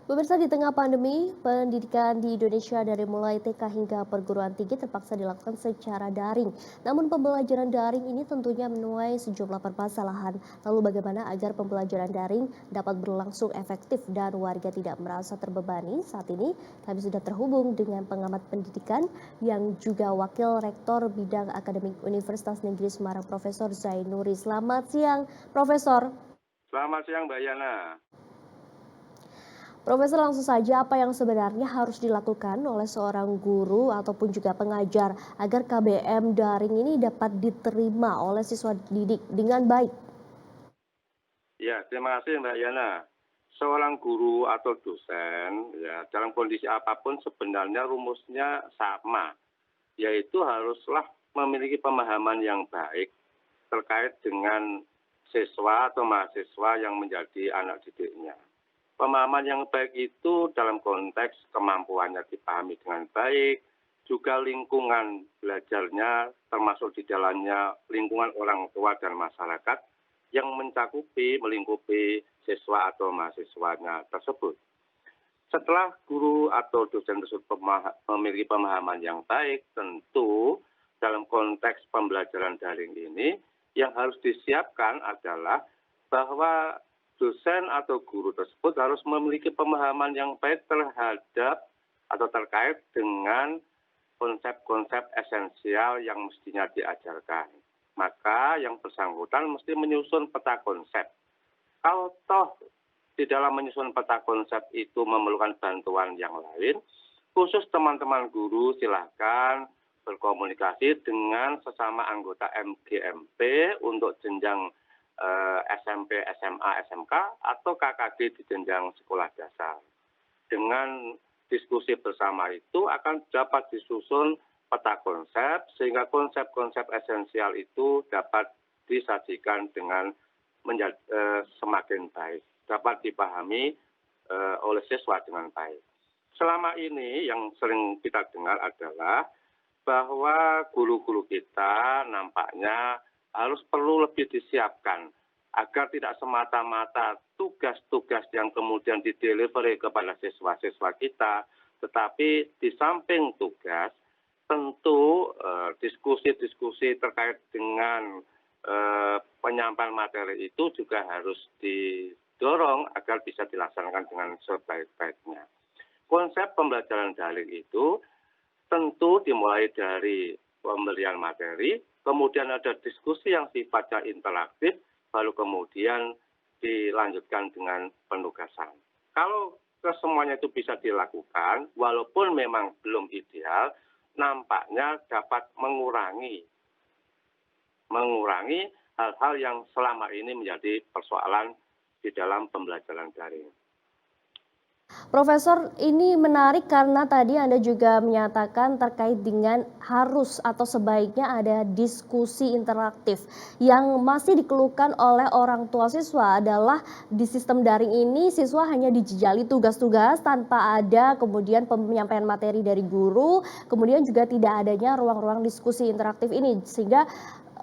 Pemirsa, di tengah pandemi, pendidikan di Indonesia dari mulai TK hingga perguruan tinggi terpaksa dilakukan secara daring. Namun pembelajaran daring ini tentunya menuai sejumlah permasalahan. Lalu bagaimana agar pembelajaran daring dapat berlangsung efektif dan warga tidak merasa terbebani? Saat ini kami sudah terhubung dengan pengamat pendidikan yang juga wakil rektor bidang akademik Universitas Negeri Semarang, Profesor Zainuri. Selamat siang, Profesor. Selamat siang Mbak Yana. Profesor, langsung saja apa yang sebenarnya harus dilakukan oleh seorang guru ataupun juga pengajar agar KBM daring ini dapat diterima oleh siswa didik dengan baik? Ya, terima kasih Mbak Yana. Seorang guru atau dosen, ya dalam kondisi apapun sebenarnya rumusnya sama, yaitu haruslah memiliki pemahaman yang baik terkait dengan siswa atau mahasiswa yang menjadi anak didiknya. Pemahaman yang baik itu dalam konteks kemampuannya dipahami dengan baik, juga lingkungan belajarnya termasuk di dalamnya lingkungan orang tua dan masyarakat yang melingkupi siswa atau mahasiswanya tersebut. Setelah guru atau dosen tersebut memiliki pemahaman yang baik, tentu dalam konteks pembelajaran daring ini yang harus disiapkan adalah bahwa dosen atau guru tersebut harus memiliki pemahaman yang baik terhadap atau terkait dengan konsep-konsep esensial yang mestinya diajarkan. Maka yang bersangkutan mesti menyusun peta konsep. Kalau toh di dalam menyusun peta konsep itu memerlukan bantuan yang lain, khusus teman-teman guru silahkan berkomunikasi dengan sesama anggota MGMP untuk jenjang SMP, SMA, SMK atau KKD di jenjang sekolah dasar. Dengan diskusi bersama itu akan dapat disusun peta konsep sehingga konsep-konsep esensial itu dapat disajikan dengan semakin baik, dapat dipahami oleh siswa dengan baik. Selama ini yang sering kita dengar adalah bahwa guru-guru kita nampaknya harus perlu lebih disiapkan agar tidak semata-mata tugas-tugas yang kemudian didelivery kepada siswa-siswa kita, tetapi di samping tugas tentu diskusi-diskusi terkait dengan penyampaian materi itu juga harus didorong agar bisa dilaksanakan dengan sebaik-baiknya. Konsep pembelajaran daring itu tentu dimulai dari pemberian materi, kemudian ada diskusi yang sifatnya interaktif, lalu kemudian dilanjutkan dengan penugasan. Kalau kesemuanya itu bisa dilakukan, walaupun memang belum ideal, nampaknya dapat mengurangi hal-hal yang selama ini menjadi persoalan di dalam pembelajaran daring. Profesor, ini menarik karena tadi Anda juga menyatakan terkait dengan harus atau sebaiknya ada diskusi interaktif. Yang masih dikeluhkan oleh orang tua siswa adalah di sistem daring ini siswa hanya dijejali tugas-tugas tanpa ada kemudian penyampaian materi dari guru, kemudian juga tidak adanya ruang-ruang diskusi interaktif ini sehingga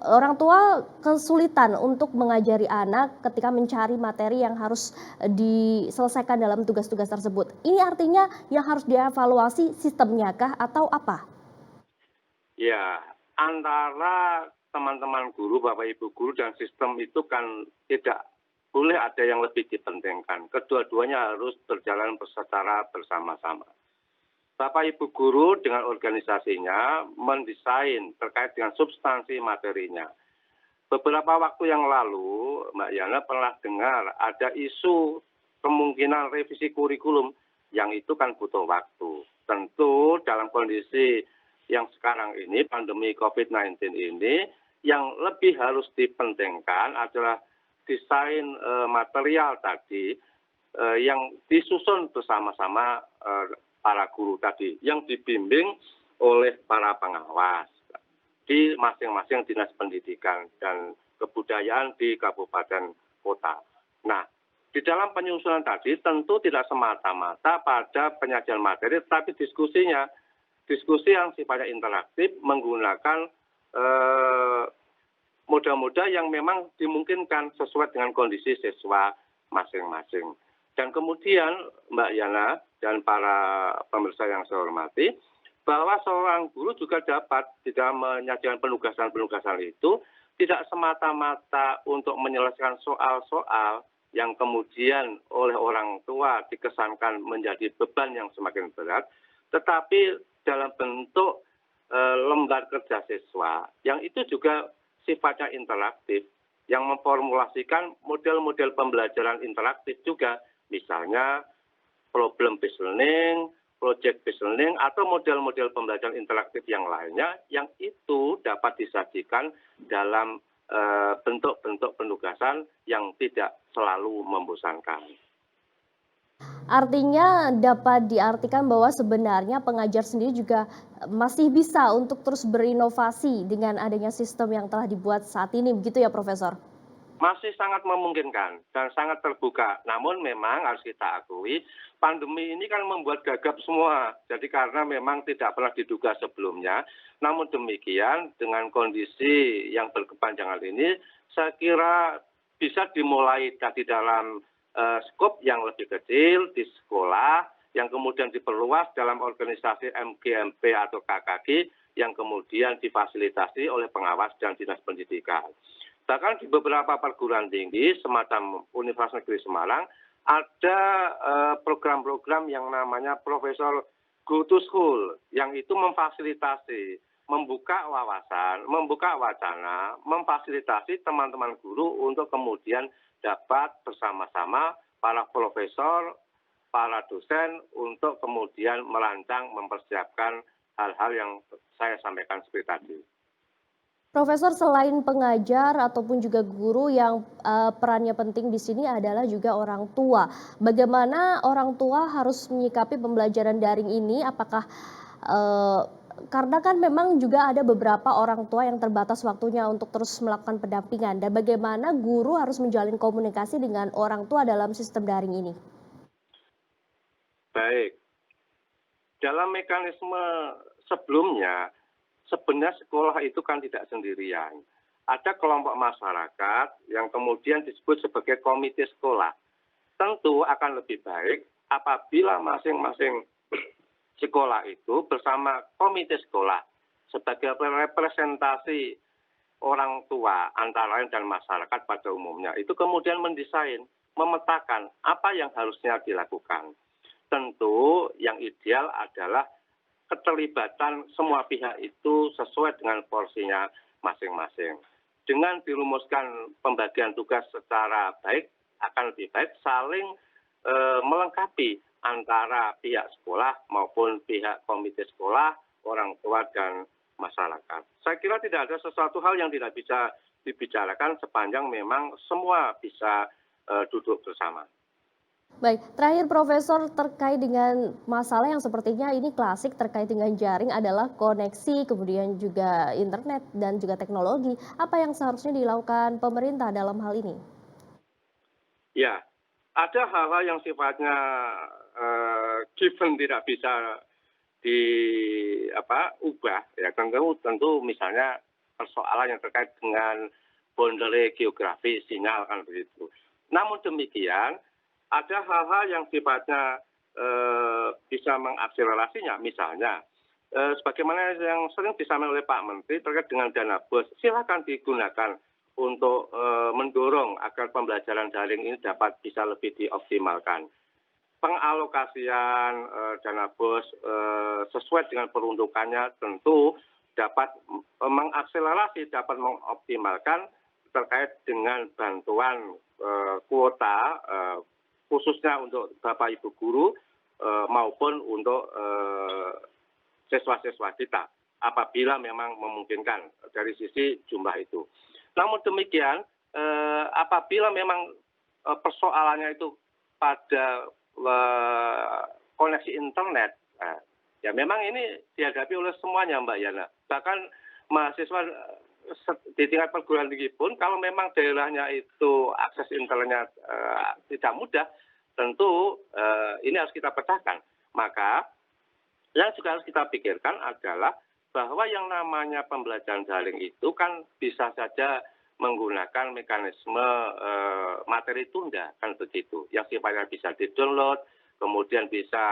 orang tua kesulitan untuk mengajari anak ketika mencari materi yang harus diselesaikan dalam tugas-tugas tersebut. Ini artinya yang harus dievaluasi sistemnya kah atau apa? Ya, antara teman-teman guru, Bapak Ibu guru dan sistem itu kan tidak boleh ada yang lebih dipentingkan. Kedua-duanya harus berjalan secara bersama-sama. Bapak Ibu guru dengan organisasinya mendesain terkait dengan substansi materinya. Beberapa waktu yang lalu, Mbak Yana pernah dengar ada isu kemungkinan revisi kurikulum yang itu kan butuh waktu. Tentu dalam kondisi yang sekarang ini, pandemi COVID-19 ini, yang lebih harus dipentingkan adalah desain material tadi yang disusun bersama-sama para guru tadi, yang dibimbing oleh para pengawas di masing-masing dinas pendidikan dan kebudayaan di kabupaten kota. Nah, di dalam penyusunan tadi tentu tidak semata-mata pada penyajian materi, tetapi diskusinya, diskusi yang sifatnya interaktif menggunakan moda-moda yang memang dimungkinkan sesuai dengan kondisi siswa masing-masing. Dan kemudian Mbak Yana dan para pemirsa yang saya hormati, bahwa seorang guru juga dapat di dalam menyajikan penugasan-penugasan itu tidak semata-mata untuk menyelesaikan soal-soal yang kemudian oleh orang tua dikesankan menjadi beban yang semakin berat, tetapi dalam bentuk lembar kerja siswa yang itu juga sifatnya interaktif, yang memformulasikan model-model pembelajaran interaktif juga, misalnya problem based learning, project based learning, atau model-model pembelajaran interaktif yang lainnya yang itu dapat disajikan dalam bentuk-bentuk penugasan yang tidak selalu membosankan. Artinya dapat diartikan bahwa sebenarnya pengajar sendiri juga masih bisa untuk terus berinovasi dengan adanya sistem yang telah dibuat saat ini, begitu ya Profesor? Masih sangat memungkinkan dan sangat terbuka. Namun memang harus kita akui, pandemi ini kan membuat gagap semua. Jadi karena memang tidak pernah diduga sebelumnya. Namun demikian, dengan kondisi yang berkepanjangan ini, saya kira bisa dimulai di dalam skop yang lebih kecil di sekolah, yang kemudian diperluas dalam organisasi MGMP atau KKG, yang kemudian difasilitasi oleh pengawas dan dinas pendidikan. Bahkan di beberapa perguruan tinggi semacam Universitas Negeri Semarang ada program-program yang namanya Profesor Go to School, yang itu memfasilitasi, membuka wawasan, membuka wacana, memfasilitasi teman-teman guru untuk kemudian dapat bersama-sama para profesor, para dosen untuk kemudian merancang, mempersiapkan hal-hal yang saya sampaikan seperti tadi. Profesor, selain pengajar ataupun juga guru yang perannya penting di sini adalah juga orang tua. Bagaimana orang tua harus menyikapi pembelajaran daring ini? Apakah karena kan memang juga ada beberapa orang tua yang terbatas waktunya untuk terus melakukan pendampingan. Dan bagaimana guru harus menjalin komunikasi dengan orang tua dalam sistem daring ini? Baik, dalam mekanisme sebelumnya, sebenarnya sekolah itu kan tidak sendirian. Ada kelompok masyarakat yang kemudian disebut sebagai komite sekolah. Tentu akan lebih baik apabila masing-masing sekolah itu bersama komite sekolah sebagai representasi orang tua antara lain dan masyarakat pada umumnya. Itu kemudian mendesain, memetakan apa yang harusnya dilakukan. Tentu yang ideal adalah keterlibatan semua pihak itu sesuai dengan porsinya masing-masing. Dengan dirumuskan pembagian tugas secara baik, akan lebih baik saling melengkapi antara pihak sekolah maupun pihak komite sekolah, orang tua, dan masyarakat. Saya kira tidak ada sesuatu hal yang tidak bisa dibicarakan sepanjang memang semua bisa duduk bersama. Baik, terakhir Profesor, terkait dengan masalah yang sepertinya ini klasik terkait dengan jaring adalah koneksi, kemudian juga internet dan juga teknologi. Apa yang seharusnya dilakukan pemerintah dalam hal ini? Ya, ada hal-hal yang sifatnya given tidak bisa diubah, ya tentu misalnya persoalan yang terkait dengan boundary geografi sinyal kan begitu. Namun demikian, ada hal-hal yang sifatnya bisa mengakselerasinya, misalnya sebagaimana yang sering disampaikan oleh Pak Menteri terkait dengan dana BOS, silakan digunakan untuk mendorong agar pembelajaran daring ini dapat bisa lebih dioptimalkan. Pengalokasian dana BOS sesuai dengan peruntukannya tentu dapat mengakselerasi, dapat mengoptimalkan terkait dengan bantuan kuota khususnya untuk Bapak Ibu guru maupun untuk siswa-siswa kita apabila memang memungkinkan dari sisi jumlah itu. Namun demikian, apabila memang persoalannya itu pada koneksi internet, ya memang ini dihadapi oleh semuanya Mbak Yana. Bahkan mahasiswa di tingkat perguruan tinggi pun kalau memang daerahnya itu akses internetnya tidak mudah, tentu ini harus kita pecahkan. Maka yang juga harus kita pikirkan adalah bahwa yang namanya pembelajaran daring itu kan bisa saja menggunakan mekanisme materi tunda, kan begitu. Yang sifatnya bisa di-download, kemudian bisa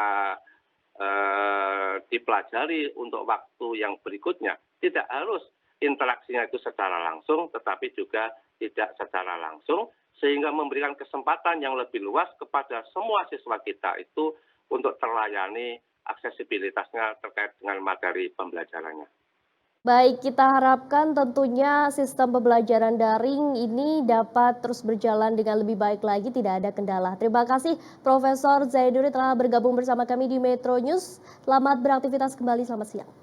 dipelajari untuk waktu yang berikutnya. Tidak harus interaksinya itu secara langsung, tetapi juga tidak secara langsung, sehingga memberikan kesempatan yang lebih luas kepada semua siswa kita itu untuk terlayani aksesibilitasnya terkait dengan materi pembelajarannya. Baik, kita harapkan tentunya sistem pembelajaran daring ini dapat terus berjalan dengan lebih baik lagi, tidak ada kendala. Terima kasih Profesor Zaiduri telah bergabung bersama kami di Metro News. Selamat beraktivitas kembali, selamat siang.